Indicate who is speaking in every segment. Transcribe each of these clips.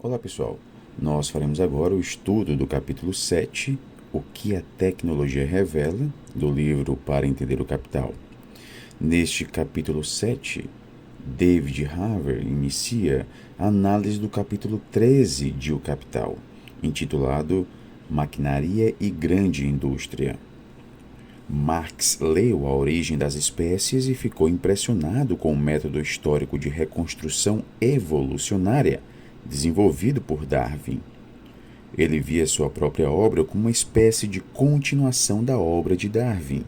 Speaker 1: Olá pessoal, nós faremos agora o estudo do capítulo 7, O que a tecnologia revela, do livro Para Entender o Capital. Neste capítulo 7, David Harvey inicia a análise do capítulo 13 de O Capital, intitulado Maquinaria e Grande Indústria. Marx leu A Origem das Espécies e ficou impressionado com o método histórico de reconstrução evolucionária desenvolvido por Darwin. Ele via sua própria obra como uma espécie de continuação da obra de Darwin,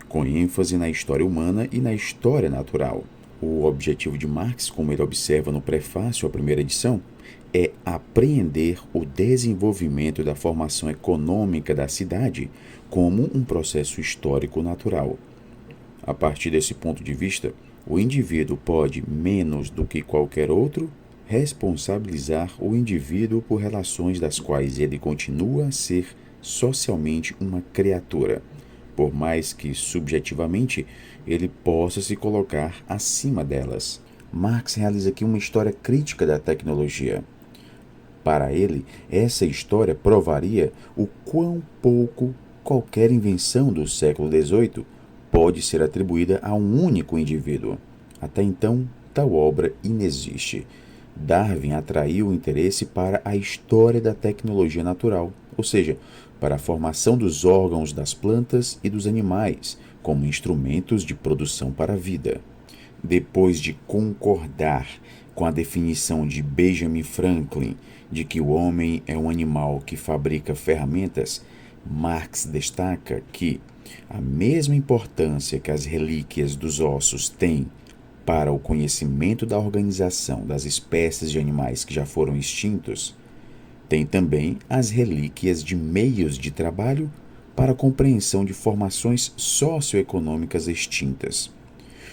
Speaker 1: com ênfase na história humana e na história natural. O objetivo de Marx, como ele observa no prefácio à primeira edição, é apreender o desenvolvimento da formação econômica da cidade como um processo histórico natural. A partir desse ponto de vista, o indivíduo pode, menos do que qualquer outro, responsabilizar o indivíduo por relações das quais ele continua a ser socialmente uma criatura, por mais que subjetivamente ele possa se colocar acima delas. Marx realiza aqui uma história crítica da tecnologia. Para ele, essa história provaria o quão pouco qualquer invenção do século XVIII pode ser atribuída a um único indivíduo. Até então, tal obra inexiste. Darwin atraiu o interesse para a história da tecnologia natural, ou seja, para a formação dos órgãos das plantas e dos animais como instrumentos de produção para a vida. Depois de concordar com a definição de Benjamin Franklin de que o homem é um animal que fabrica ferramentas, Marx destaca que a mesma importância que as relíquias dos ossos têm para o conhecimento da organização das espécies de animais que já foram extintos, tem também as relíquias de meios de trabalho para a compreensão de formações socioeconômicas extintas.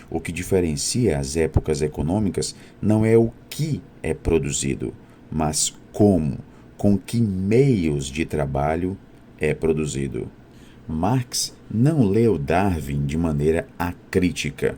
Speaker 1: O que diferencia as épocas econômicas não é o que é produzido, mas como, com que meios de trabalho é produzido. Marx não leu Darwin de maneira acrítica.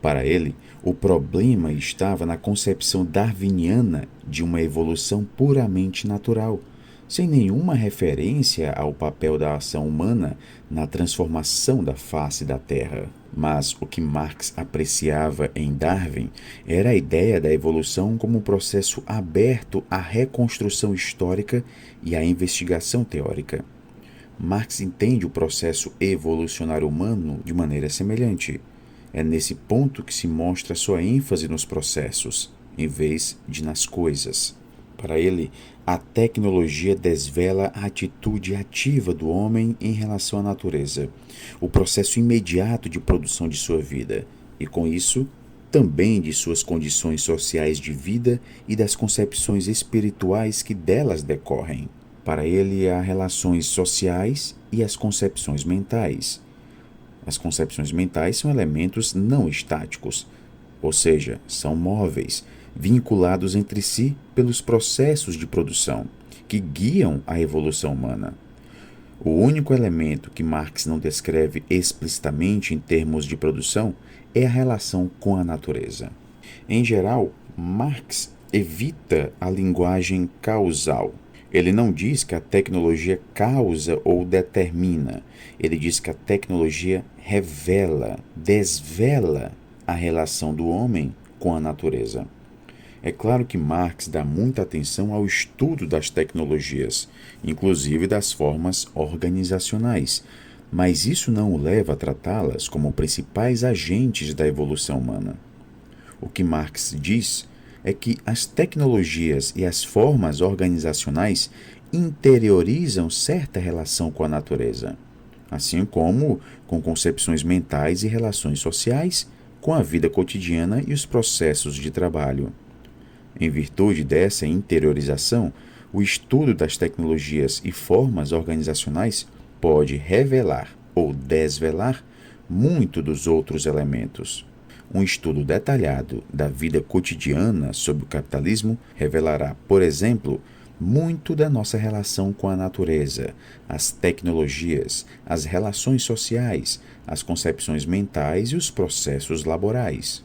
Speaker 1: Para ele, o problema estava na concepção darwiniana de uma evolução puramente natural, sem nenhuma referência ao papel da ação humana na transformação da face da Terra. Mas o que Marx apreciava em Darwin era a ideia da evolução como um processo aberto à reconstrução histórica e à investigação teórica. Marx entende o processo evolucionário humano de maneira semelhante. É nesse ponto que se mostra sua ênfase nos processos, em vez de nas coisas. Para ele, a tecnologia desvela a atitude ativa do homem em relação à natureza, o processo imediato de produção de sua vida, e com isso, também de suas condições sociais de vida e das concepções espirituais que delas decorrem. Para ele, há relações sociais e as concepções mentais. As concepções mentais são elementos não estáticos, ou seja, são móveis, vinculados entre si pelos processos de produção que guiam a evolução humana. O único elemento que Marx não descreve explicitamente em termos de produção é a relação com a natureza. Em geral, Marx evita a linguagem causal. Ele não diz que a tecnologia causa ou determina. Ele diz que a tecnologia revela, desvela a relação do homem com a natureza. É claro que Marx dá muita atenção ao estudo das tecnologias, inclusive das formas organizacionais, mas isso não o leva a tratá-las como principais agentes da evolução humana. O que Marx diz é que as tecnologias e as formas organizacionais interiorizam certa relação com a natureza, assim como com concepções mentais e relações sociais, com a vida cotidiana e os processos de trabalho. Em virtude dessa interiorização, o estudo das tecnologias e formas organizacionais pode revelar ou desvelar muito dos outros elementos. Um estudo detalhado da vida cotidiana sobre o capitalismo revelará, por exemplo, muito da nossa relação com a natureza, as tecnologias, as relações sociais, as concepções mentais e os processos laborais.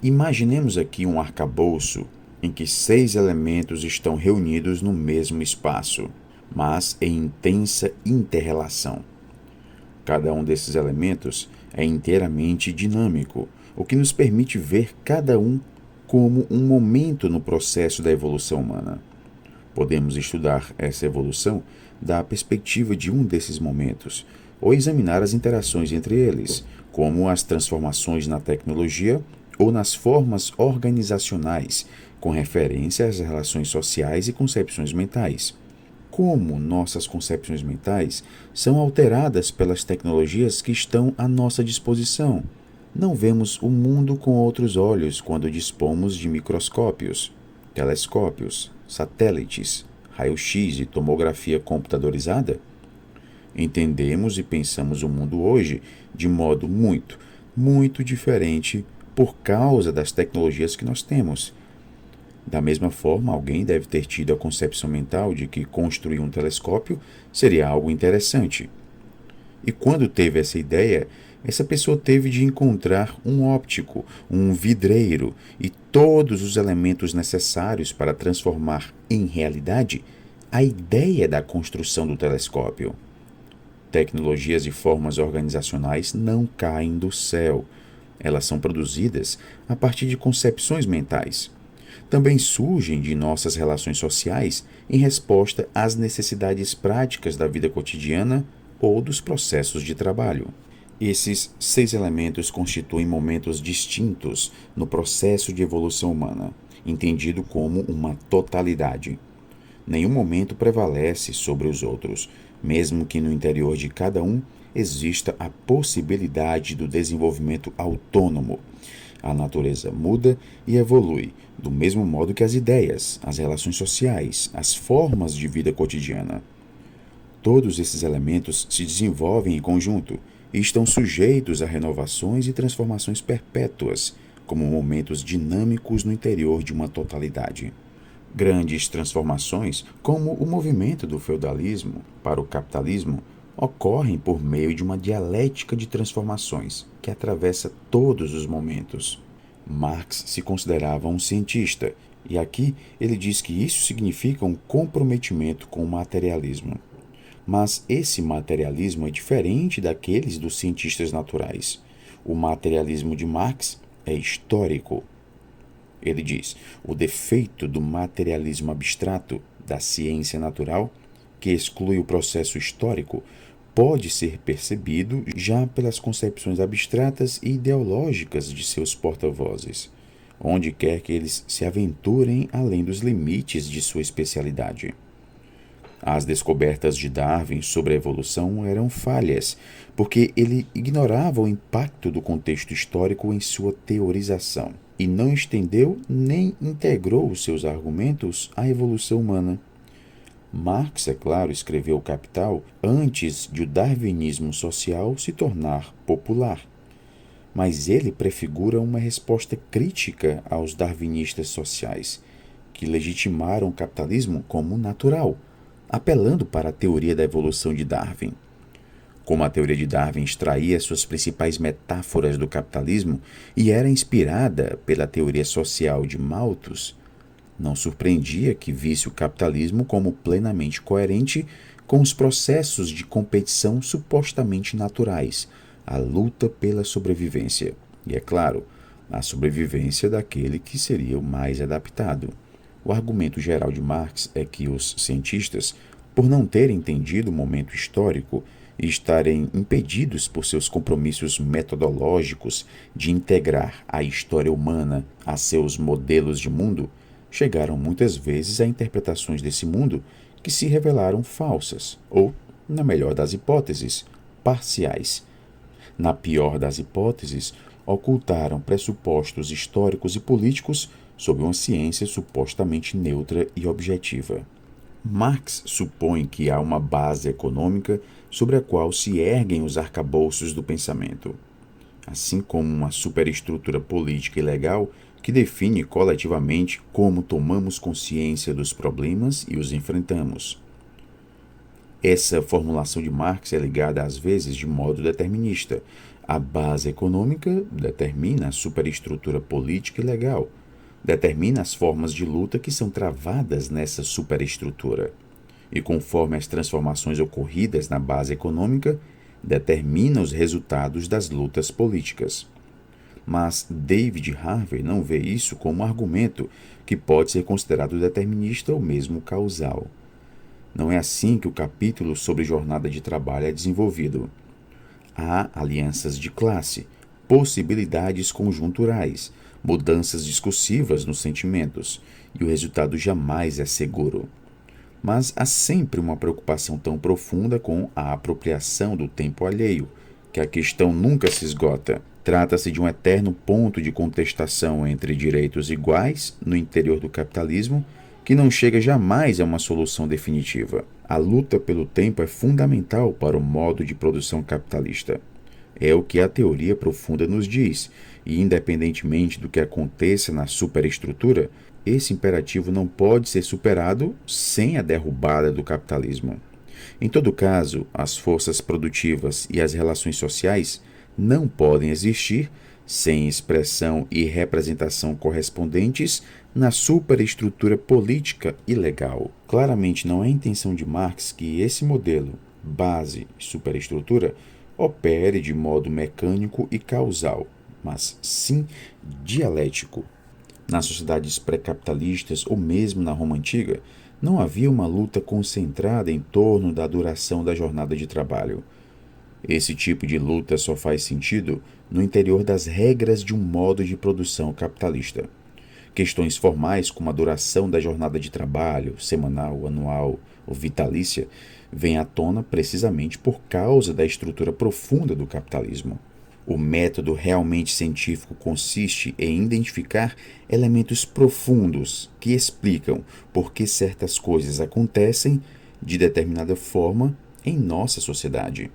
Speaker 1: Imaginemos aqui um arcabouço em que 6 elementos estão reunidos no mesmo espaço, mas em intensa interrelação. Cada um desses elementos é inteiramente dinâmico, o que nos permite ver cada um como um momento no processo da evolução humana. Podemos estudar essa evolução da perspectiva de um desses momentos, ou examinar as interações entre eles, como as transformações na tecnologia ou nas formas organizacionais, com referência às relações sociais e concepções mentais. Como nossas concepções mentais são alteradas pelas tecnologias que estão à nossa disposição. Não vemos o mundo com outros olhos quando dispomos de microscópios, telescópios, satélites, raio-x e tomografia computadorizada? Entendemos e pensamos o mundo hoje de modo muito diferente por causa das tecnologias que nós temos. Da mesma forma, alguém deve ter tido a concepção mental de que construir um telescópio seria algo interessante. E quando teve essa ideia, essa pessoa teve de encontrar um óptico, um vidreiro e todos os elementos necessários para transformar em realidade a ideia da construção do telescópio. Tecnologias e formas organizacionais não caem do céu. Elas são produzidas a partir de concepções mentais. Também surgem de nossas relações sociais em resposta às necessidades práticas da vida cotidiana ou dos processos de trabalho. Esses 6 elementos constituem momentos distintos no processo de evolução humana, entendido como uma totalidade. Nenhum momento prevalece sobre os outros, mesmo que no interior de cada um exista a possibilidade do desenvolvimento autônomo. A natureza muda e evolui, do mesmo modo que as ideias, as relações sociais, as formas de vida cotidiana. Todos esses elementos se desenvolvem em conjunto e estão sujeitos a renovações e transformações perpétuas, como momentos dinâmicos no interior de uma totalidade. Grandes transformações, como o movimento do feudalismo para o capitalismo, ocorrem por meio de uma dialética de transformações que atravessa todos os momentos. Marx se considerava um cientista, e aqui ele diz que isso significa um comprometimento com o materialismo. Mas esse materialismo é diferente daqueles dos cientistas naturais. O materialismo de Marx é histórico. Ele diz: o defeito do materialismo abstrato, da ciência natural, que exclui o processo histórico, pode ser percebido já pelas concepções abstratas e ideológicas de seus porta-vozes, onde quer que eles se aventurem além dos limites de sua especialidade. As descobertas de Darwin sobre a evolução eram falhas, porque ele ignorava o impacto do contexto histórico em sua teorização e não estendeu nem integrou os seus argumentos à evolução humana. Marx, é claro, escreveu o Capital antes de o darwinismo social se tornar popular, mas ele prefigura uma resposta crítica aos darwinistas sociais, que legitimaram o capitalismo como natural, apelando para a teoria da evolução de Darwin. Como a teoria de Darwin extraía suas principais metáforas do capitalismo e era inspirada pela teoria social de Malthus, não surpreendia que visse o capitalismo como plenamente coerente com os processos de competição supostamente naturais, a luta pela sobrevivência e, é claro, a sobrevivência daquele que seria o mais adaptado. O argumento geral de Marx é que os cientistas, por não terem entendido o momento histórico e estarem impedidos por seus compromissos metodológicos de integrar a história humana a seus modelos de mundo, chegaram muitas vezes a interpretações desse mundo que se revelaram falsas ou, na melhor das hipóteses, parciais. Na pior das hipóteses, ocultaram pressupostos históricos e políticos sob uma ciência supostamente neutra e objetiva. Marx supõe que há uma base econômica sobre a qual se erguem os arcabouços do pensamento, assim como uma superestrutura política e legal que define coletivamente como tomamos consciência dos problemas e os enfrentamos. Essa formulação de Marx é ligada às vezes de modo determinista. A base econômica determina a superestrutura política e legal, Determina as formas de luta que são travadas nessa superestrutura. E conforme as transformações ocorridas na base econômica, determina os resultados das lutas políticas. Mas David Harvey não vê isso como um argumento que pode ser considerado determinista ou mesmo causal. Não é assim que o capítulo sobre jornada de trabalho é desenvolvido. Há alianças de classe, possibilidades conjunturais, mudanças discursivas nos sentimentos, e o resultado jamais é seguro. Mas há sempre uma preocupação tão profunda com a apropriação do tempo alheio, que a questão nunca se esgota. Trata-se de um eterno ponto de contestação entre direitos iguais no interior do capitalismo, que não chega jamais a uma solução definitiva. A luta pelo tempo é fundamental para o modo de produção capitalista. É o que a teoria profunda nos diz, e independentemente do que aconteça na superestrutura, esse imperativo não pode ser superado sem a derrubada do capitalismo. Em todo caso, as forças produtivas e as relações sociais não podem existir sem expressão e representação correspondentes na superestrutura política e legal. Claramente não é a intenção de Marx que esse modelo, base e superestrutura, opere de modo mecânico e causal, mas sim dialético. Nas sociedades pré-capitalistas ou mesmo na Roma Antiga, não havia uma luta concentrada em torno da duração da jornada de trabalho. Esse tipo de luta só faz sentido no interior das regras de um modo de produção capitalista. Questões formais como a duração da jornada de trabalho, semanal, anual ou vitalícia, vêm à tona precisamente por causa da estrutura profunda do capitalismo. O método realmente científico consiste em identificar elementos profundos que explicam por que certas coisas acontecem de determinada forma em nossa sociedade.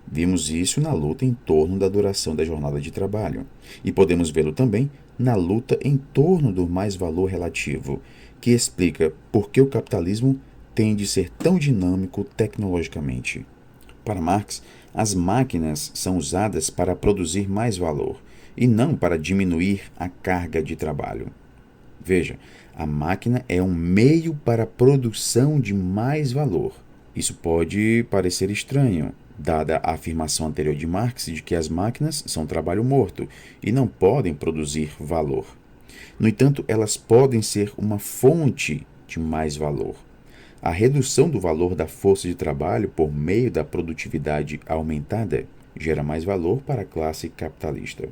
Speaker 1: Vimos isso na luta em torno da duração da jornada de trabalho, e podemos vê-lo também na luta em torno do mais-valor relativo, que explica por que o capitalismo tende a ser tão dinâmico tecnologicamente. Para Marx, as máquinas são usadas para produzir mais valor, e não para diminuir a carga de trabalho. Veja, a máquina é um meio para a produção de mais valor. Isso pode parecer estranho, dada a afirmação anterior de Marx de que as máquinas são trabalho morto e não podem produzir valor. No entanto, elas podem ser uma fonte de mais valor. A redução do valor da força de trabalho por meio da produtividade aumentada gera mais valor para a classe capitalista.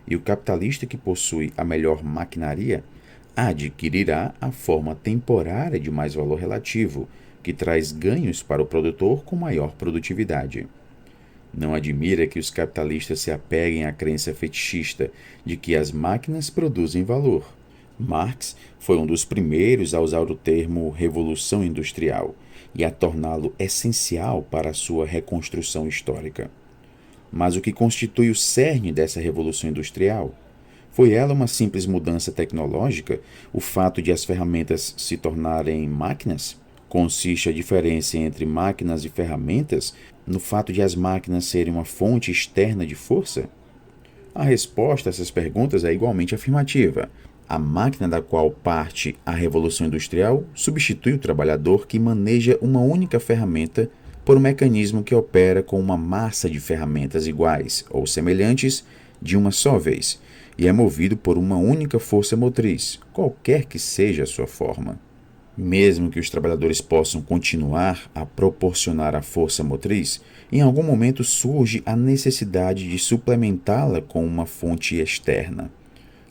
Speaker 1: E o capitalista que possui a melhor maquinaria adquirirá a forma temporária de mais valor relativo, que traz ganhos para o produtor com maior produtividade. Não admira que os capitalistas se apeguem à crença fetichista de que as máquinas produzem valor. Marx foi um dos primeiros a usar o termo revolução industrial e a torná-lo essencial para a sua reconstrução histórica. Mas o que constitui o cerne dessa revolução industrial? Foi ela uma simples mudança tecnológica, o fato de as ferramentas se tornarem máquinas? Consiste a diferença entre máquinas e ferramentas no fato de as máquinas serem uma fonte externa de força? A resposta a essas perguntas é igualmente afirmativa. A máquina da qual parte a Revolução Industrial substitui o trabalhador que maneja uma única ferramenta por um mecanismo que opera com uma massa de ferramentas iguais ou semelhantes de uma só vez e é movido por uma única força motriz, qualquer que seja a sua forma. Mesmo que os trabalhadores possam continuar a proporcionar a força motriz, em algum momento surge a necessidade de suplementá-la com uma fonte externa.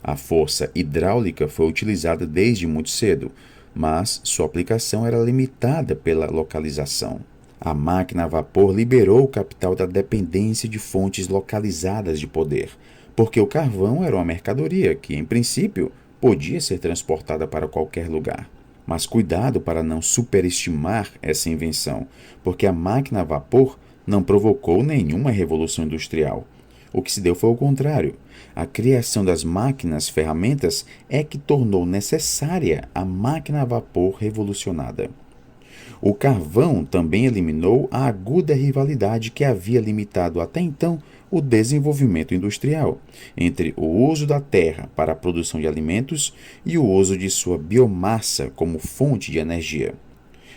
Speaker 1: A força hidráulica foi utilizada desde muito cedo, mas sua aplicação era limitada pela localização. A máquina a vapor liberou o capital da dependência de fontes localizadas de poder, porque o carvão era uma mercadoria que, em princípio, podia ser transportada para qualquer lugar. Mas cuidado para não superestimar essa invenção, porque a máquina a vapor não provocou nenhuma revolução industrial. O que se deu foi o contrário. A criação das máquinas ferramentas é que tornou necessária a máquina a vapor revolucionada. O carvão também eliminou a aguda rivalidade que havia limitado até então o desenvolvimento industrial, entre o uso da terra para a produção de alimentos e o uso de sua biomassa como fonte de energia.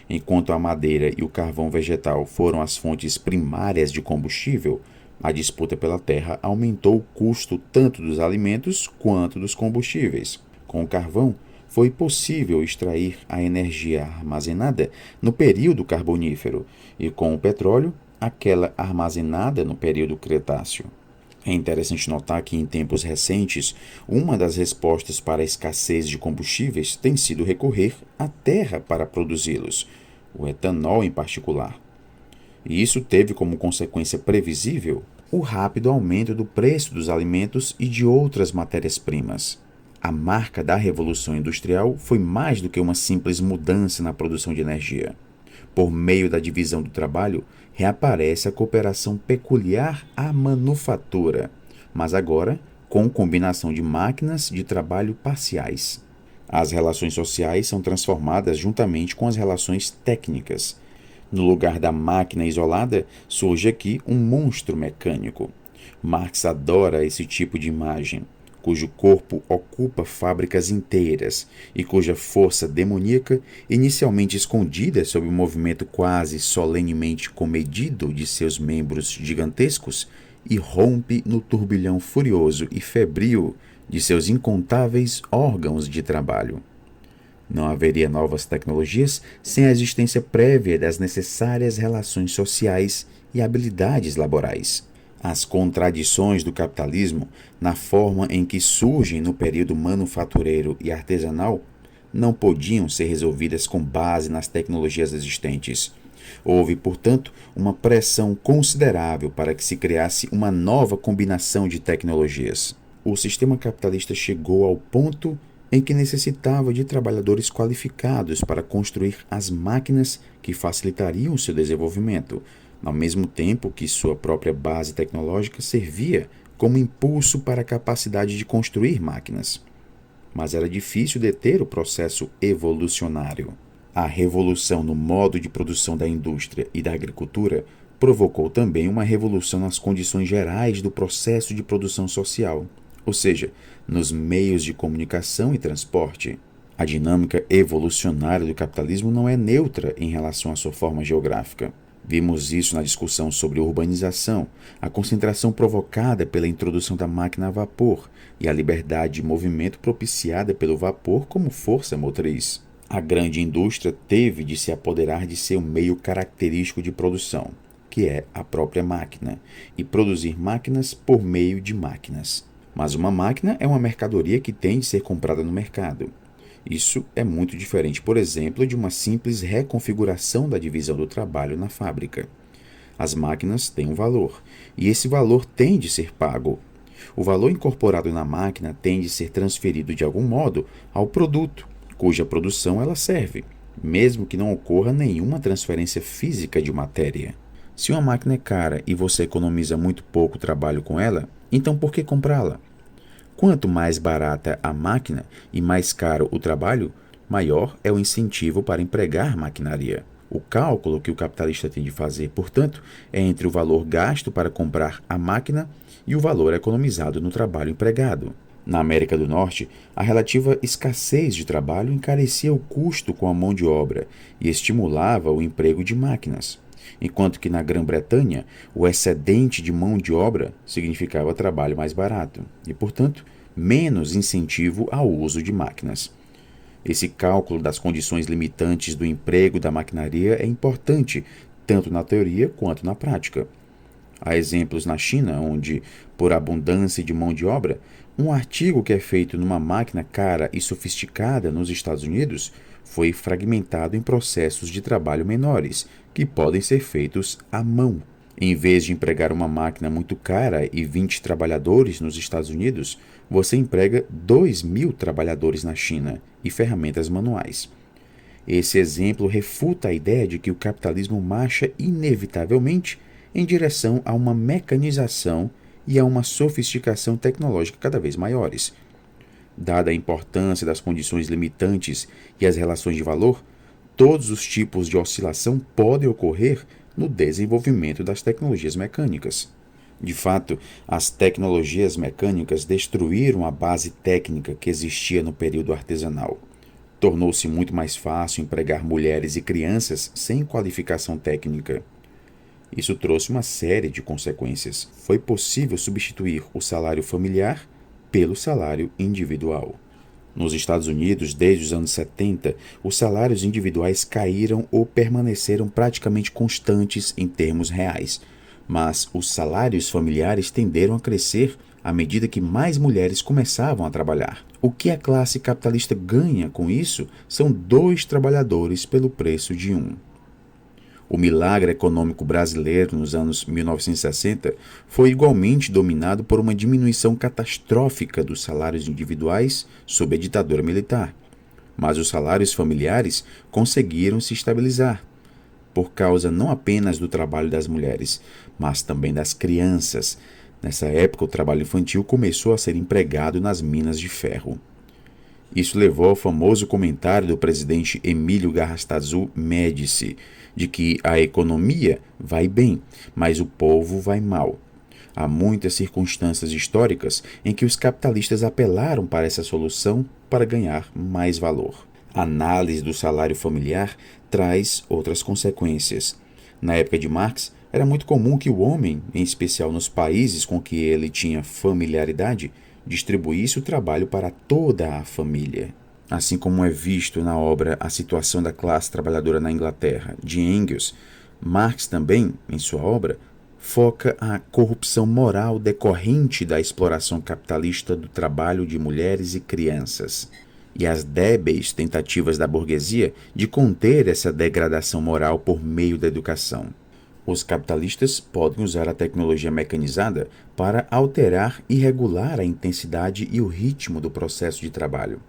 Speaker 1: Enquanto a madeira e o carvão vegetal foram as fontes primárias de combustível, a disputa pela terra aumentou o custo tanto dos alimentos quanto dos combustíveis. Com o carvão, foi possível extrair a energia armazenada no período carbonífero e, com o petróleo, aquela armazenada no período Cretáceo. É interessante notar que, em tempos recentes, uma das respostas para a escassez de combustíveis tem sido recorrer à terra para produzi-los, o etanol em particular. E isso teve como consequência previsível o rápido aumento do preço dos alimentos e de outras matérias-primas. A marca da Revolução Industrial foi mais do que uma simples mudança na produção de energia. Por meio da divisão do trabalho, reaparece a cooperação peculiar à manufatura, mas agora com combinação de máquinas de trabalho parciais. As relações sociais são transformadas juntamente com as relações técnicas. No lugar da máquina isolada, surge aqui um monstro mecânico. Marx adora esse tipo de imagem, cujo corpo ocupa fábricas inteiras e cuja força demoníaca, inicialmente escondida sob o movimento quase solenemente comedido de seus membros gigantescos, irrompe no turbilhão furioso e febril de seus incontáveis órgãos de trabalho. Não haveria novas tecnologias sem a existência prévia das necessárias relações sociais e habilidades laborais. As contradições do capitalismo, na forma em que surgem no período manufatureiro e artesanal, não podiam ser resolvidas com base nas tecnologias existentes. Houve, portanto, uma pressão considerável para que se criasse uma nova combinação de tecnologias. O sistema capitalista chegou ao ponto em que necessitava de trabalhadores qualificados para construir as máquinas que facilitariam seu desenvolvimento, ao mesmo tempo que sua própria base tecnológica servia como impulso para a capacidade de construir máquinas. Mas era difícil deter o processo evolucionário. A revolução no modo de produção da indústria e da agricultura provocou também uma revolução nas condições gerais do processo de produção social, ou seja, nos meios de comunicação e transporte. A dinâmica evolucionária do capitalismo não é neutra em relação à sua forma geográfica. Vimos isso na discussão sobre urbanização, a concentração provocada pela introdução da máquina a vapor e a liberdade de movimento propiciada pelo vapor como força motriz. A grande indústria teve de se apoderar de seu meio característico de produção, que é a própria máquina, e produzir máquinas por meio de máquinas. Mas uma máquina é uma mercadoria que tem de ser comprada no mercado. Isso é muito diferente, por exemplo, de uma simples reconfiguração da divisão do trabalho na fábrica. As máquinas têm um valor, e esse valor tem de ser pago. O valor incorporado na máquina tem de ser transferido de algum modo ao produto, cuja produção ela serve, mesmo que não ocorra nenhuma transferência física de matéria. Se uma máquina é cara e você economiza muito pouco trabalho com ela, então por que comprá-la? Quanto mais barata a máquina e mais caro o trabalho, maior é o incentivo para empregar maquinaria. O cálculo que o capitalista tem de fazer, portanto, é entre o valor gasto para comprar a máquina e o valor economizado no trabalho empregado. Na América do Norte, a relativa escassez de trabalho encarecia o custo com a mão de obra e estimulava o emprego de máquinas, enquanto que na Grã-Bretanha, o excedente de mão de obra significava trabalho mais barato e, portanto, menos incentivo ao uso de máquinas. Esse cálculo das condições limitantes do emprego da maquinaria é importante, tanto na teoria quanto na prática. Há exemplos na China onde, por abundância de mão de obra, um artigo que é feito numa máquina cara e sofisticada nos Estados Unidos foi fragmentado em processos de trabalho menores, que podem ser feitos à mão. Em vez de empregar uma máquina muito cara e 20 trabalhadores nos Estados Unidos, você emprega 2.000 trabalhadores na China e ferramentas manuais. Esse exemplo refuta a ideia de que o capitalismo marcha inevitavelmente em direção a uma mecanização e a uma sofisticação tecnológica cada vez maiores. Dada a importância das condições limitantes e as relações de valor, todos os tipos de oscilação podem ocorrer no desenvolvimento das tecnologias mecânicas. De fato, as tecnologias mecânicas destruíram a base técnica que existia no período artesanal. Tornou-se muito mais fácil empregar mulheres e crianças sem qualificação técnica. Isso trouxe uma série de consequências. Foi possível substituir o salário familiar pelo salário individual. Nos Estados Unidos, desde os anos 70, os salários individuais caíram ou permaneceram praticamente constantes em termos reais, mas os salários familiares tenderam a crescer à medida que mais mulheres começavam a trabalhar. O que a classe capitalista ganha com isso são 2 trabalhadores pelo preço de um. O milagre econômico brasileiro nos anos 1960 foi igualmente dominado por uma diminuição catastrófica dos salários individuais sob a ditadura militar. Mas os salários familiares conseguiram se estabilizar, por causa não apenas do trabalho das mulheres, mas também das crianças. Nessa época, o trabalho infantil começou a ser empregado nas minas de ferro. Isso levou ao famoso comentário do presidente Emílio Garrastazu Médici, de que a economia vai bem, mas o povo vai mal. Há muitas circunstâncias históricas em que os capitalistas apelaram para essa solução para ganhar mais valor. A análise do salário familiar traz outras consequências. Na época de Marx, era muito comum que o homem, em especial nos países com que ele tinha familiaridade, distribuísse o trabalho para toda a família. Assim como é visto na obra A Situação da Classe Trabalhadora na Inglaterra, de Engels, Marx também, em sua obra, foca a corrupção moral decorrente da exploração capitalista do trabalho de mulheres e crianças, e as débeis tentativas da burguesia de conter essa degradação moral por meio da educação. Os capitalistas podem usar a tecnologia mecanizada para alterar e regular a intensidade e o ritmo do processo de trabalho.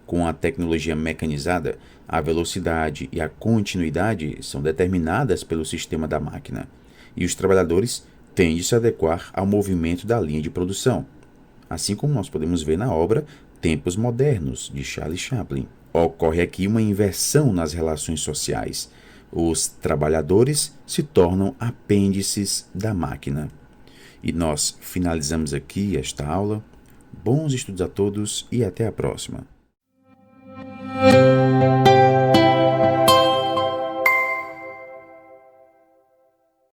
Speaker 1: Com a tecnologia mecanizada, a velocidade e a continuidade são determinadas pelo sistema da máquina, e os trabalhadores têm de se adequar ao movimento da linha de produção, assim como nós podemos ver na obra Tempos Modernos, de Charles Chaplin. Ocorre aqui uma inversão nas relações sociais. Os trabalhadores se tornam apêndices da máquina. E nós finalizamos aqui esta aula. Bons estudos a todos e até a próxima.